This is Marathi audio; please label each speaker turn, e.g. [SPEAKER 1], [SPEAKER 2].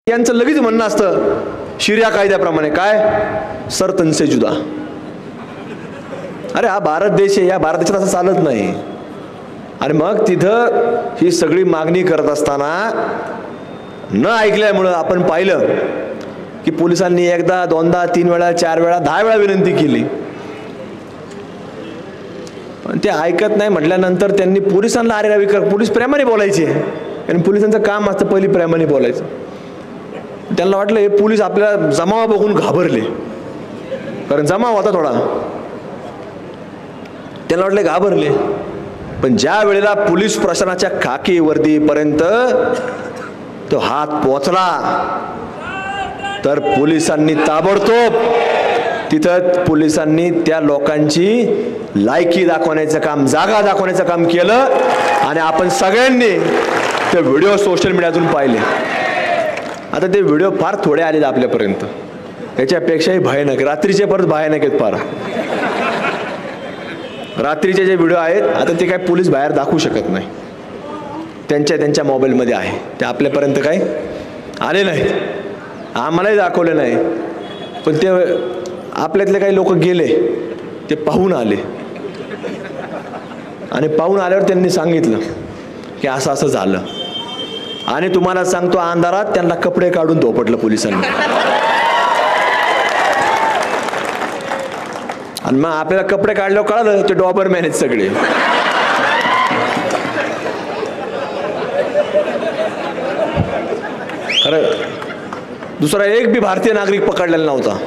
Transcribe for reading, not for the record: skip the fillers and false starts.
[SPEAKER 1] यांचं लगेच म्हणणं असतं शरिया कायद्याप्रमाणे काय सर तनसे जुदा. अरे हा भारत देश आहे, या भारत देशात असं चालत नाही. आणि मग तिथं ही सगळी मागणी करत असताना न ऐकल्यामुळं आपण पाहिलं की पोलिसांनी एकदा दोनदा 3 वेळा 4 वेळा 10 वेळा विनंती केली, पण ते ऐकत नाही. म्हटल्यानंतर त्यांनी पोलिसांना अरे रवी कर, पोलीस प्रेमाने बोलायचे आणि पोलिसांचं काम असतं पहिली प्रेमाने बोलायचं. त्यांना वाटलं हे पोलीस आपल्याला जमावा बघून घाबरले, कारण जमाव होता थोडा, त्यांना वाटले घाबरले. पण ज्या वेळेला पोलीस प्रशासनाच्या खाकी वर्दीपर्यंत तो हात पोचला तर पोलिसांनी ताबडतोब तिथं पोलिसांनी त्या लोकांची लायकी दाखवण्याचं काम, जागा दाखवण्याचं काम केलं. आणि आपण सगळ्यांनी ते व्हिडिओ सोशल मीडियातून पाहिले. आता ते व्हिडिओ फार थोडे आलेत आपल्यापर्यंत, त्याच्यापेक्षाही भयानक रात्रीचे परत भयानक आहेत. फार रात्रीचे जे व्हिडिओ आहेत आता ते काय पोलीस बाहेर दाखवू शकत नाही, त्यांच्या मोबाईलमध्ये आहे, ते आपल्यापर्यंत काही आले नाहीत, आम्हालाही दाखवले नाही. पण ते आपल्यातले काही लोक गेले, ते पाहून आले आणि पाहून आल्यावर त्यांनी सांगितलं की असं असं झालं. आणि तुम्हाला सांगतो अंधारात त्यांना कपडे काढून धोपटलं पोलिसांनी. आणि मग आपल्याला कपडे काढल्यावर कळालं ते डॉबरमॅन आहेत सगळे. खरं दुसरा एक बी भारतीय नागरिक पकडलेला नव्हता.